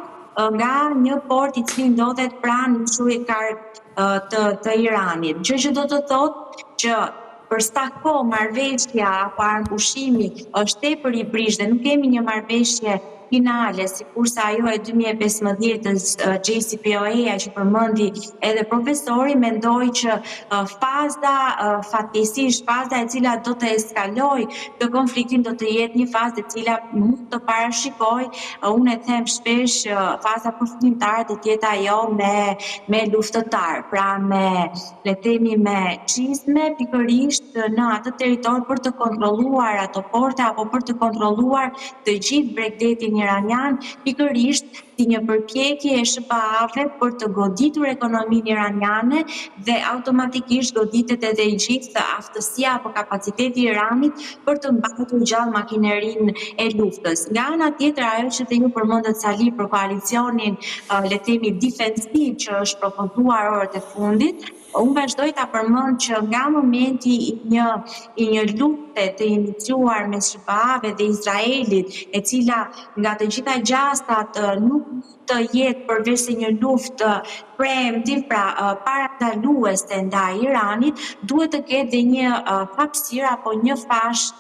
S4: nga një port i cili ndodhet pranë ushurit të Iranit. Gjë që do të thotë që për sa kohë marrëveshja apo armpushimi është tepër i prish dhe nuk kemi një marrëveshje finale, sikurse ajo e 2015-s JCPOA që përmendi edhe profesori, mendoj që fatkeqësisht faza e cila do të eskaloj të konfliktin do të jetë një fazë e cila mund të parashikoj, unë e them shpesh, faza përfundimtare do të jetë ajo me luftëtar, pra le themi me çizme pikërisht në atë territor për të kontrolluar ato porte apo për të kontrolluar të gjithë bregdetin shtetin iranian, pikërisht si një përpjekje e SBA-ve për të goditur ekonominë iraniane dhe automatikisht goditet edhe i gjithë aftësia apo kapaciteti i Iranit për të mbatur gjallë makinerinë e luftës. Nga ana tjetër, ajo që të ju përmendet Sali për koalicionin, le të themi defensiv që është propozuar orët e fundit, unë vazhdoj ta përmend që nga momenti i një lufte të iniciuar mes SBA-ve dhe Izraelit, e cila nga të gjitha gjastat nuk të jetë përveç se një luftë preemptiv, pra parandaluese ndaj Iranit, duhet të ketë dhe një hapësirë apo një fash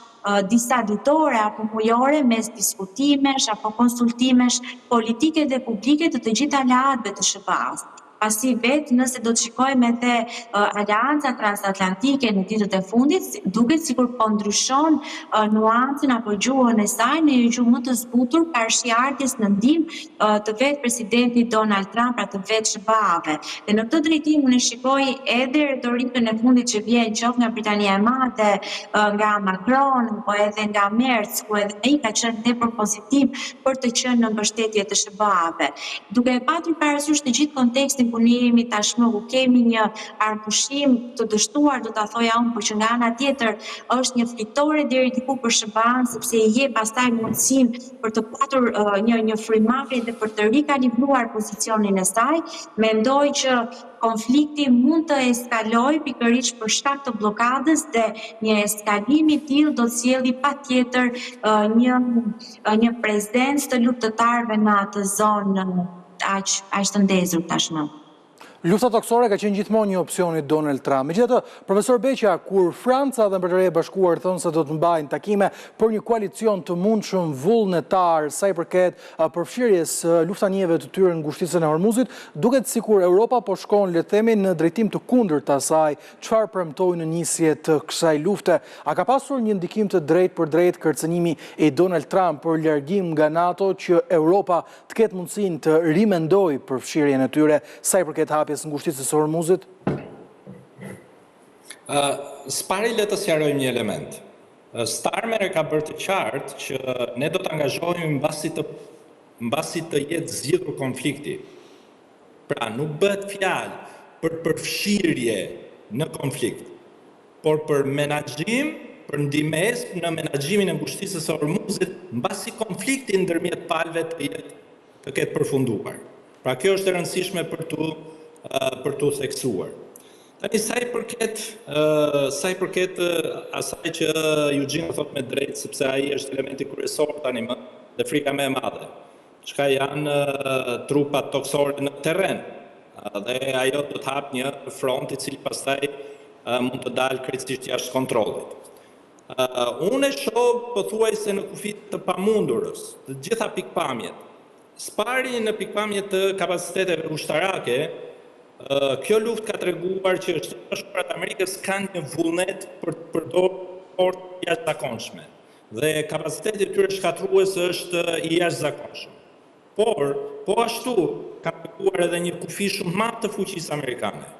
S4: disa ditore apo mujore mes diskutimesh apo konsultimesh politike dhe publike të gjitha aleatëve të SBA-s. Pasi vetë nëse do të shikojmë edhe aleanca transatlantike në ditët e fundit, duket sikur po ndryshon nuancën apo gjuhën e saj në një gjuhë më të zbutur parashikjes në ndihmë të vetë presidentit Donald Trump, pra të vetë SBA-ve. Dhe në këtë drejtim unë shikoj edhe retorikën e fundit që vjen qoftë nga Britania e Madhe, nga Macron, po edhe nga Merz, ku edhe ai ka qenë tepër pozitiv për të qenë në mbështetje të SBA-ve. Duke patur parasysh të gjithë kontekstin ku ne jemi tashmë, ku kemi një arpushim të dështuar, do ta thoja unë, por që nga ana tjetër është një fitore deri diku për SBA-n, sepse i jep pastaj mundësinë për të patur një frymëmarrje dhe për të rikalibruar pozicionin e saj. Mendoj që konflikti mund të eskalojë pikërisht për shkak të blokadës dhe një eskalim i tillë do të sjellë patjetër një prezencë të luftëtarëve në atë zonë aq të ndezur tashmë.
S1: Lufta toksore ka qenë gjithmonë një opsion i Donald Trump. Megjithatë, profesor Beqa, kur Franca dhe Mbretëria e Bashkuar thonë se do të mbajnë takime për një koalicion të mundshëm vullnetar sa i përket përfshirjes luftanijeve të tyre në ngushticën e Hormuzit, duket sikur Europa po shkon, le të themi, në drejtim të kundërt të asaj çfarë premtoi në nisje të kësaj lufte. A ka pasur një ndikim të drejtë për drejtë kërcënimi i Donald Trump për largim nga NATO që Europa të ketë mundësinë të rimendojë përfshirjen e tyre sa i përket hapjes në ngushticës së Hormuzit?
S2: S'pari le të sqarojmë një element. Starmer e ka bërë të qartë që ne do të angazhohemi mbasi të jetë zgjidhur konflikti. Pra, nuk bëhet fjalë për përfshirje në konflikt, por për menaxhim, për ndihmës në menaxhimin e ngushticës së Hormuzit mbasi konflikti ndërmjet palëve të ketë përfunduar. Pra, kjo është e rëndësishme për tu theksuar. Tani sa i përket asaj që Eugene thot me drejtë, sepse ai është elementi kryesor tani më dhe frika më e madhe, çka janë trupat toksore në terren. Dhe ajo do të hap një front i cili pastaj mund të dalë krejtësisht jashtë kontrollit. Unë e shoh pothuajse në kufit të pamundurës, të gjitha pikpamjet. Spari në pikpamje të kapaciteteve ushtarake, kjo luftë ka treguar që Shtetet Bashkuara të Amerikës kanë një vullnet për të përdorur forcë jashtëzakonshme dhe kapaciteti i tyre shkatrues është i jashtëzakonshëm. Por, po ashtu ka treguar edhe një kufi shumë madh të fuqisë amerikane.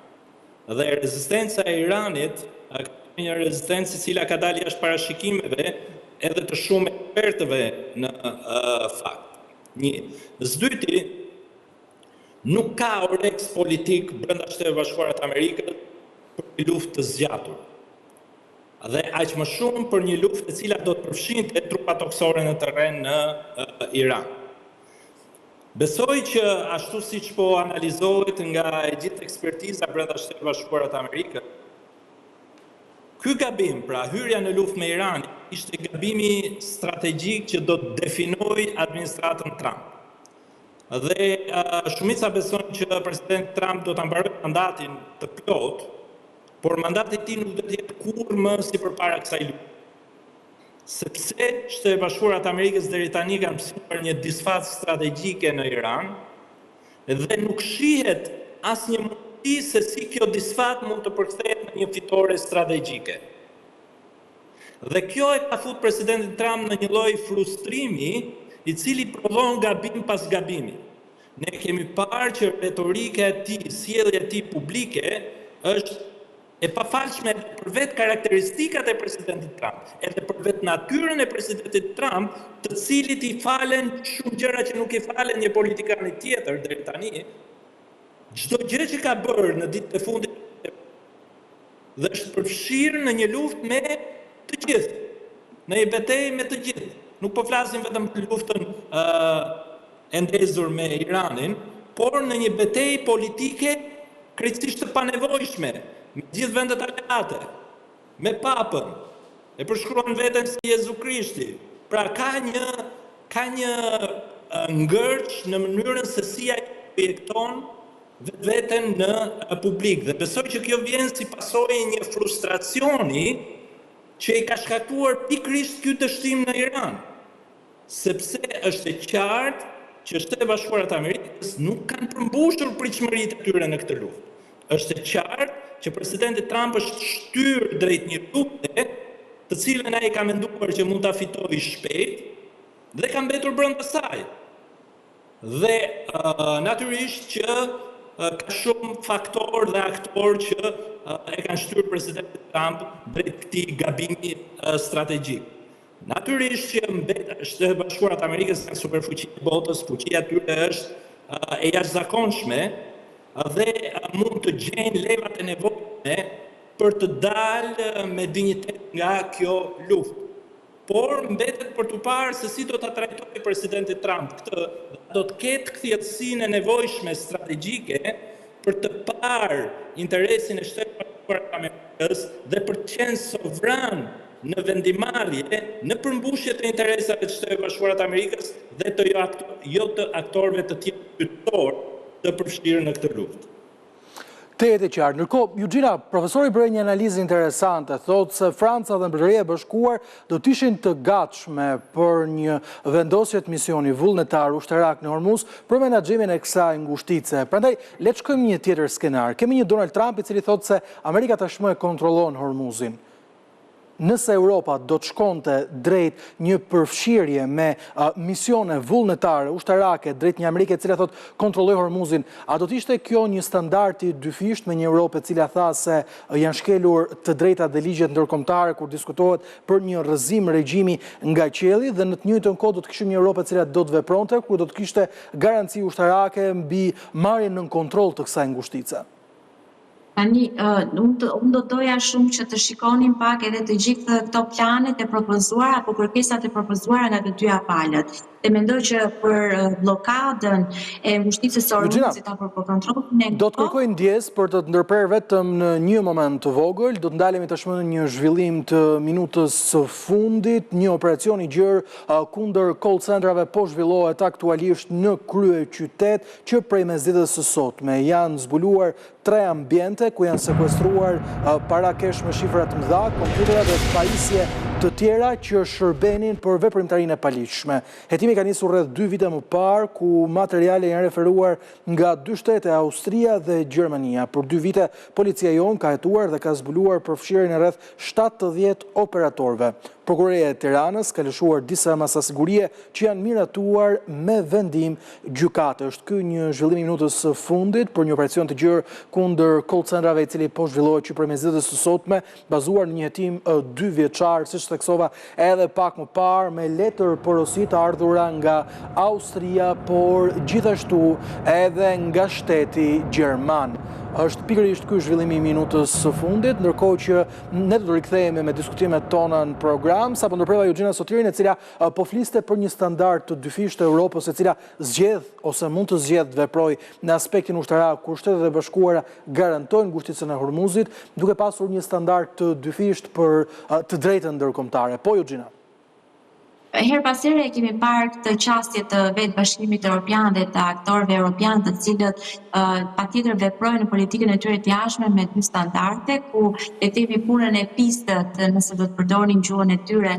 S2: Dhe rezistenca e Iranit ka një rezistencë e cila ka dalë jashtë parashikimeve edhe të shumë ekspertëve në fakt. Një. Zdyti, nuk ka oreks politik brenda Shteteve Bashkuara të Amerikës për një luftë të zgjatur. Dhe aq më shumë për një luftë e cila do të përfshinte trupa toksore në terren në Iran. Besoj që ashtu siç po analizohet nga e gjithë ekspertiza brenda Shteteve Bashkuara të Amerikës, ky gabim, pra hyrja në luftë me Iranin, ishte gabimi strategjik që do të definojë administratën Trump. Dhe shumica besojnë që president Trump do ta mbarojë mandatin të plot, por mandati i tij nuk do të jetë kurrë më si përpara kësaj lufte. Sepse Shtetet Bashkuara të Amerikës deri tani kanë mësuar një disfazë strategjike në Iran dhe nuk shihet asnjë mundësi se si kjo disfazë mund të përkthehet në një fitore strategjike. Dhe kjo e ka futur presidentin Trump në një lloj frustrimi i cili prodhon gabim pas gabimi. Ne kemi parë që retorika e tij, sjellja e tij publike është e pafalshme për vetë karakteristikat e presidentit Trump, edhe për vetë natyrën e presidentit Trump, të cilit i falen shumë gjëra që nuk i falen një politikanit tjetër deri tani, çdo gjë që ka bërë në ditët e fundit dhe është përfshirë në një luftë me të gjithë, në një betejë me të gjithë. Nuk po flasim vetëm për luftën e ndezur me Iranin, por në një betejë politike krejtësisht të panevojshme, me gjithë vendet aleate, me papën, e përshkruan veten si Jezu Krishti. Pra ka një ngërç në mënyrën se si ai projekton veten në publik. Dhe besoj që kjo vjen si pasojë një frustracioni që i ka shkaktuar pikërisht ky dështim në Iran. Sepse është e qartë që Shtetet e Bashkuara të Amerikës nuk kanë përmbushur pritshmëritë e tyre në këtë luftë. Është e qartë që presidenti Trump është shtyrë drejt një lufte, të cilën ai ka menduar që mund ta fitojë shpejt dhe ka mbetur brenda saj. Dhe natyrisht që ka shumë faktor dhe aktor që e kanë shtyrë presidentin Trump drejt këtij gabimi strategjik. Natyrisht që Shtetet e Bashkuara të Amerikës janë superfuqi e botës, fuqia e tyre është e jashtëzakonshme dhe mund të gjejnë levat e nevojshme për të dalë me dinjitet nga kjo luftë. Por mbetet për të parë se si do ta trajtojë presidenti Trump këtë, do të ketë kthjellësinë e nevojshme strategjike për të parë interesin e Shtetit Bashkuar të Amerikës dhe për të qenë sovran në vendimarrje në përmbushje të interesave të Shtetit Bashkuar të Amerikës dhe të jo të aktorëve të tjerë kyçor të përfshirë në këtë luftë.
S1: Të jetë qartë. Ndërkohë, Eugenia, profesori bëri një analizë interesante, thotë se Franca dhe Mbretëria e Bashkuar do të ishin të gatshme për një vendosje të misioni vullnetar ushtarak në Hormuz për menaxhimin e kësaj ngushtice. Prandaj, le të shkojmë një tjetër skenar. Kemi një Donald Trump i cili thotë se Amerika tashmë e kontrollon Hormuzin. Nëse Europa do të shkonte drejt një përfshirje me misione vullnetare, ushtarake, drejt një Amerike e cila thot kontrolloj Hormuzin, a do të ishte kjo një standard i dyfisht me një Europë e cila tha se janë shkelur të drejtat dhe ligjet ndërkombëtare kur diskutohet për një rrëzim regjimi nga qielli dhe në të njëjtën kohë do të kishim një Europë e cila do të vepronte kur do të kishte garanci ushtarake mbi marrjen nën kontroll të kësaj ngushtice.
S4: Tani, unë do doja shumë që të shikonin pak edhe të gjithë këto planet e propozuara apo kërkesat e propozuara nga të dyja palët. Dhe mendoj që për blokadën e ngushticës së Hormuzit apo për kontrollin e
S1: do të kërkoj ndjes për të ndërprerë vetëm në një moment të vogël, do të ndalemi tashmë në një zhvillim të minutës së fundit, një operacion i gjerë kundër call centrave po zhvillohet aktualisht në krye qytet që prej mesditës së sotme janë zbuluar 3 ambiente ku janë sekuestruar para kesh me shifra të mëdha, kompjutere dhe pajisje të tjera që shërbenin për veprimtarinë e paligjshme. Hetimi ka nisur rreth 2 vite më parë ku materiale janë referuar nga 2 shtete, Austria dhe Gjermania. Për 2 vite policia jon ka hetuar dhe ka zbuluar përfshirjen e rreth 70 operatorëve. Prokuroria e Tiranës ka lëshuar disa masa sigurie që janë miratuar me vendim gjykate. Është ky një zhvillim i minutës së fundit për një operacion të gjerë kundër call centrave i cili po zhvillohet që prej mesditës së sotme, bazuar në një hetim 2 vjeçar, siç theksova edhe pak më parë, me letër porosi të ardhura nga Austria, por gjithashtu edhe nga shteti gjerman. Është pikërisht ky zhvillimi i minutës së fundit, ndërkohë që ne do të rikthehemi me diskutimet tona në program, sapo ndërprerja Eugenia Sotirin, e cila po fliste për një standard të dyfisht të Europës, e cila zgjedh ose mund të zgjedh veproj në aspektin ushtarak kur Shtetet e Bashkuara garantojnë ngushticën e Hormuzit, duke pasur një standard të dyfisht për të drejtën ndërkombëtare. Po Eugenia.
S4: Her pas here kemi parë këtë qasje të vetë Bashkimit Evropian dhe të aktorëve evropian të cilët patjetër veprojnë në politikën e tyre të jashtme me 2 standarde, ku le të themi punën e pistët, nëse do të përdorin gjuhën e tyre,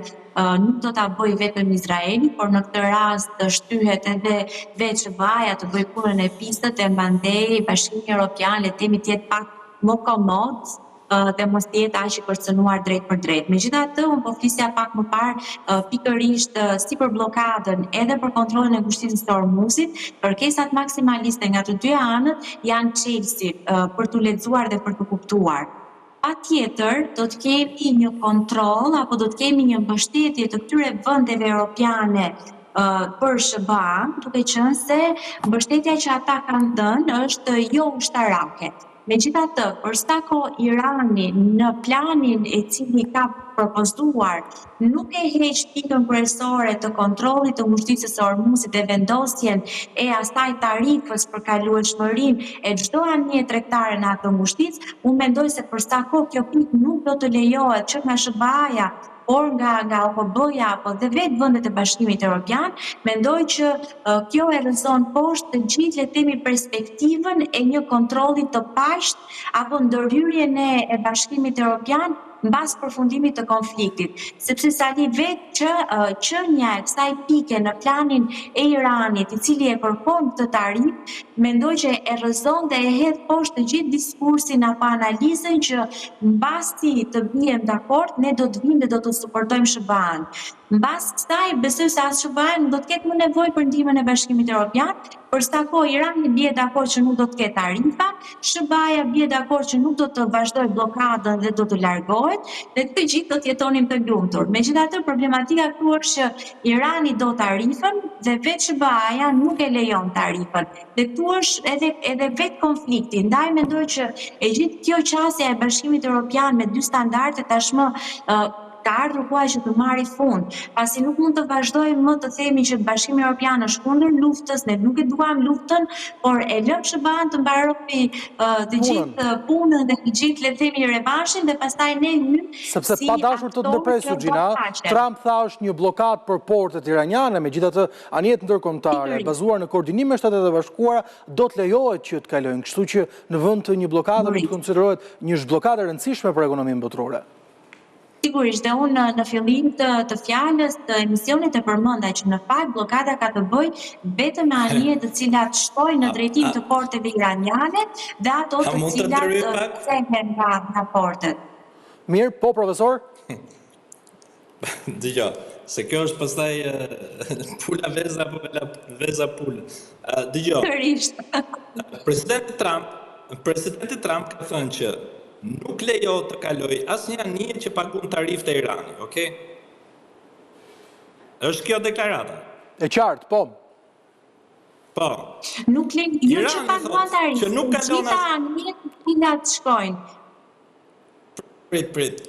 S4: nuk do ta bëj vetëm Izraeli, por në këtë rast shtyhet edhe veç vaja të bëj punën e pistët e mandej Bashkimi Evropian le të themi të jetë pak më komod dhe mos jetë aq i kërcënuar drejt për drejt. Megjithatë, unë po flisja pak më parë pikërisht si për blokadën edhe për kontrollin e ngushticës së Hormuzit, kërkesat maksimaliste nga të dyja anët janë çelësi për t'u lexuar dhe për t'u kuptuar. patjetër do të kemi një kontroll apo do të kemi një mbështetje të këtyre vendeve europiane për SBA-n, duke qenë se mbështetja që ata kanë dhënë është jo ushtarake. Megjithatë, për sa kohë Irani në planin e cili ka propozuar nuk e heq pikën kryesore të kontrollit të ngushticës së Ormuzit dhe vendosjen e asaj tarifës për kalueshmërinë e çdo anije tregtare në atë ngushticë, unë mendoj se për sa kohë kjo pikë nuk do të lejohet që nga SBA-ja por nga OKB-ja apo dhe vetë vendet e Bashkimit Evropian, mendoj që kjo e rrëzon poshtë të gjithë le të themi perspektivën e një kontrolli të pashtë apo ndërhyrjen e Bashkimit Evropian mbas përfundimit të konfliktit, sepse sali vetë që qënia e kësaj pike në planin e Iranit, i cili e kërkon këtë tarif, mendoj që e rrëzon dhe e hedh poshtë të gjithë diskursin apo analizën që mbasi të bijem dakord, ne do të vim dhe do të suportojmë SBA-n. Mbas kësaj, besoj se as SBA-n do të ketë më nevojë për ndihmën e Bashkimit Evropian, për sa kohë Irani bie dakord që nuk do të ketë tarifa, SBA-ja bie dakord që nuk do të vazhdojë bllokadën dhe do të largohet, dhe të gjithë do të jetonim të lumtur. Megjithatë, problematika këtu është që Irani do tarifën dhe vetë SBA-ja nuk e lejon tarifën. Dhe këtu është edhe vetë konflikti. Ndaj mendoj që e gjithë kjo qasja e Bashkimit Evropian me dy standarde tashmë ka ardhur koha që të marrë fund, pasi nuk mund të vazhdojmë më të themi që Bashkimi Evropian është kundër luftës, ne nuk e duam luftën, por e lëm SBA-n të mbarojë të gjithë punën dhe të gjithë le të themi revanshin dhe pastaj ne hym
S1: sepse pa dashur të ndërpresur Gjina, Trump tha është një blokadë për portet iraniane, megjithatë anijet ndërkombëtare bazuar në koordinim me Shtetet e Bashkuara do të lejohet që të kalojnë, kështu që në vend të një blokade do të konsiderohet një zhbllokadë e rëndësishme për ekonominë botërore.
S4: Sigurisht, dhe unë në fillim të fjalës të emisionit të përmenda që në fakt blokada ka të bëjë vetëm me anije të cilat shkojnë në drejtim të porteve iraniane dhe ato të cilat cehen nga portet.
S1: Mirë, po profesor?
S2: Dgjoj, se kjo është pastaj pula veza apo veza pula. Dgjoj.
S4: Sërish.
S2: Presidenti Trump ka thënë që nuk lejo të kaloj asnjë anije që pagun tarif të Irani, okay? Është kjo deklarata?
S1: E qartë, po.
S2: Po.
S4: Nuk lejo që paguan tarif.
S2: Që nuk kalon
S4: gjitha anijet të cilat shkojnë.
S2: Prit.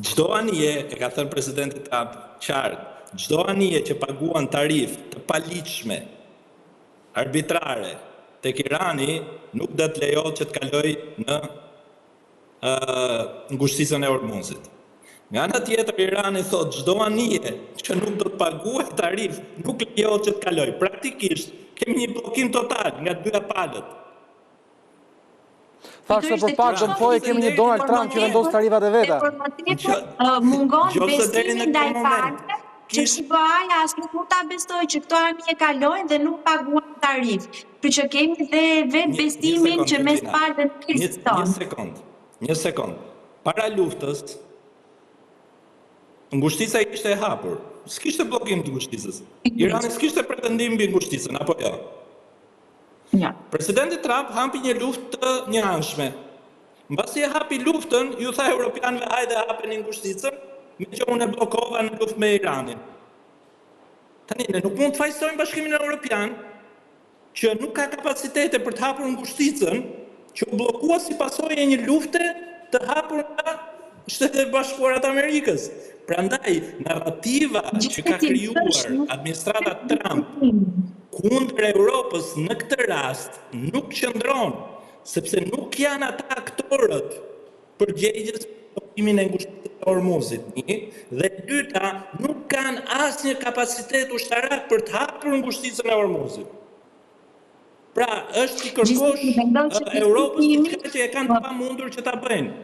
S2: Çdo anije, e ka thënë presidenti Trump qartë, çdo anije që paguan tarif të paligjshme, arbitrare, tek Irani nuk do të lejohet që të kaloj në ngushticën e Ormuzit. Nga ana tjetër Irani thotë çdo anije që nuk do të paguajë tarif nuk lejohet që të kaloj. Praktikisht kemi një bllokim total nga dy palët.
S1: Thashë për pak do të thojë kemi një Donald Trump që vendos tarifat e veta.
S4: Mungon besimi ndaj fakteve që SBA-ja as nuk mund ta besojë që këto anije kalojnë dhe nuk paguan tarif. Për që kemi dhe vetë besimin që mes palëve nuk ekziston.
S2: Një sekond. Para luftës, ngushtica ishte e hapur. S'kishte bllokim të ngushticës. Irani s'kishte pretendim mbi ngushticën, apo jo?
S4: Ja.
S2: Presidenti Trump hampi një luftë të njëanshme. Mbasi e hapi luftën, ju tha europianëve hajde hapeni ngushticën, me që unë e blokova në luftë me Iranin. Tani, ne nuk mund të fajsojmë Bashkimin Evropian, që nuk ka kapacitete për të hapur ngushticën, që u blokua si pasojë e një lufte të hapur nga Shtetet e Bashkuara të Amerikës. Prandaj, narrativa që ka krijuar administrata Trump kundër Europës në këtë rast nuk qëndron, sepse nuk janë ata aktorët përgjegjës bllokimin e ngushticës së Ormuzit, dhe dyta nuk kanë asnjë kapacitet ushtarak për të hapur ngushticën e Ormuzit. Pra, është i kërkosh Europës që e kanë pamundur që ta bëjnë.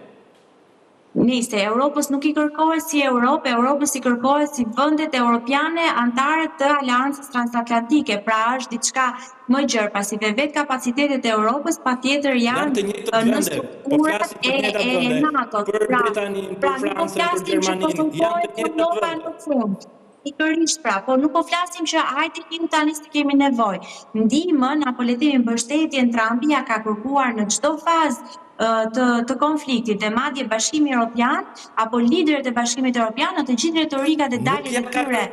S4: Niste, Europës nuk i kërkohet si Europë, Europës i kërkohet si vendet europiane antare të Aleancës Transatlantike, pra është diçka më gjerë, pasi dhe vetë kapacitetet e Europës patjetër janë në strukturat e NATO.
S2: Për Britaninë, për Francën, për Gjermaninë, janë të njëjtat vende.
S4: Pikërisht pra, po nuk po flasim që hajde kim tani se kemi nevojë. Ndihmën apo le të themi mbështetjen Trumpi ja ka kërkuar në çdo fazë të konfliktit dhe madje Bashkimi Evropian apo liderët e Bashkimit Evropian në të gjithë retorikat e daljes e tyre.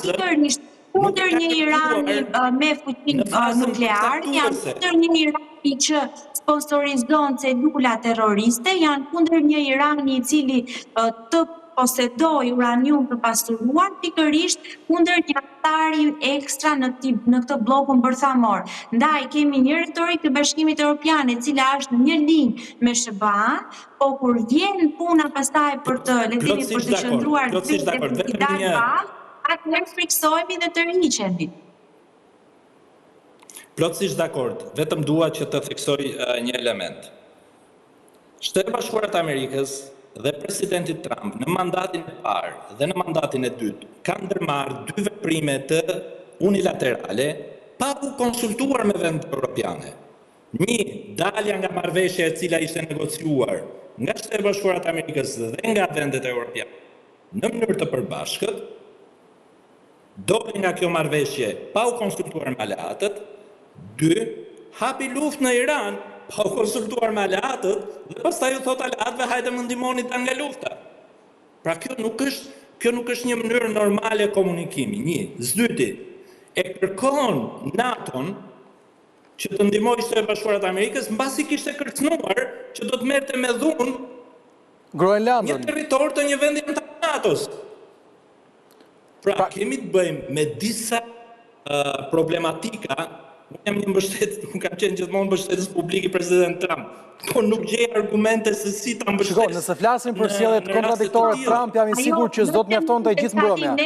S4: Pikërisht kundër një Irani me fuqi nukleare, janë kundër një Irani që sponsorizon celula terroriste, janë kundër një Irani i cili të posedoj uranium të pasuruar, pikërisht kundër një atari ekstra në këtë blokun bërthamor. Ndaj kemi një retorik të Bashkimit Evropian e cila është në një linjë me SBA-n, po kur vjen puna pastaj për të letimi për të qëndruar atëherë friksohemi dhe të rriqemi.
S2: Plotësisht dakord, vetëm dua që të theksoj një element. Shtetet e Bashkuara të Amerikës dhe presidenti Trump në mandatin e parë dhe në mandatin e dytë kanë ndërmarrë 2 veprime të unilaterale pa u konsultuar me vendet europiane. Një, dalja nga marrëveshja e cila ishte negociuar nga Shtetet e Bashkuara të Amerikës dhe nga vendet europiane në mënyrë të përbashkët, doli nga kjo marrëveshje pa u konsultuar me aleatët. 2, hapi luftë në Iran pa u konsultuar me aleatët dhe pastaj u thot aleatëve hajde më ndihmoni ta nga lufta. Pra kjo nuk është një mënyrë normale komunikimi. Një, zdyti, e kërkon NATO-n që të ndihmojë Shtetet e Bashkuara të Amerikës mbasi kishte kërcënuar që do të merrte me dhunë
S1: Groenlandën,
S2: një territor të një vendi antar të NATO-s. Pra kemi të bëjmë me disa problematika. Unë jam një mbështetës, unë kam qenë gjithmonë mbështetës publik i president Trump, po nuk gjej argumente se si ta mbështes.
S1: Shiko, nëse flasim për sjelljet kontradiktore Trump, jam i sigurt që s'do të mjaftonte gjithë mbrëmja.
S4: Ne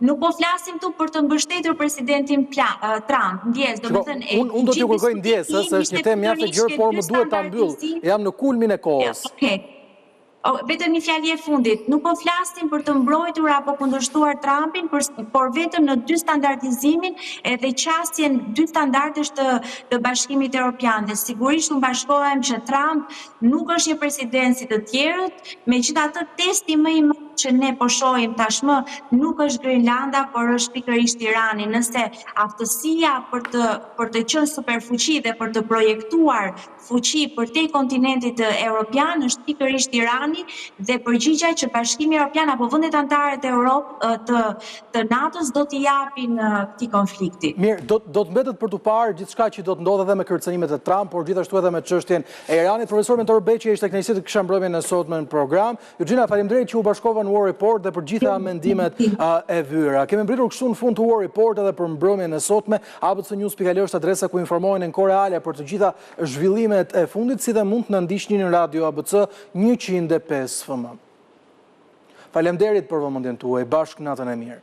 S4: nuk po flasim tu për të mbështetur presidentin Trump. Ndjes, domethënë
S1: unë do t'ju kërkoj ndjesë, se është një temë mjaft e gjerë, por më duhet ta mbyll. Jam në kulmin e kohës.
S4: Vetëm një fjalë e fundit, nuk po flasim për të mbrojtur apo kundërshtuar Trumpin, por vetëm në 2 standardizimin edhe qasjen 2 standardesh të Bashkimit Evropian. Dhe sigurisht unë bashkohem që Trump nuk është një president si të tjerët, megjithatë testi më i madh që ne po shohim tashmë nuk është Grenlanda, por është pikërisht Irani. Nëse aftësia për të qenë superfuqi dhe për të projektuar fuqi përtej kontinentit evropian është pikërisht Irani dhe përgjigja që Bashkimi Evropian apo vendet anëtare të NATO-s do t'i japin këtij konflikti.
S1: Mirë, do të mbetet për tu parë gjithçka që do të ndodhë edhe me kërcënimet e Trump, por gjithashtu edhe me çështjen e Iranit. Profesor Mentor Beqi ishte kënaqësi të kisha mbrëmjen e sotme në program. Eugenia, faleminderit që u bashkova në War Report dhe për gjitha mendimet e vyera. Kemi mbritur kështu në fund të War Report edhe për mbrëmjen e sotme. abcnews.al është adresa ku informohen në kohë reale për të gjitha zhvillimet e fundit, si dhe mund të na ndiqni në Radio ABC 105 FM. Faleminderit për vëmendjen tuaj. Bashkë natën e mirë.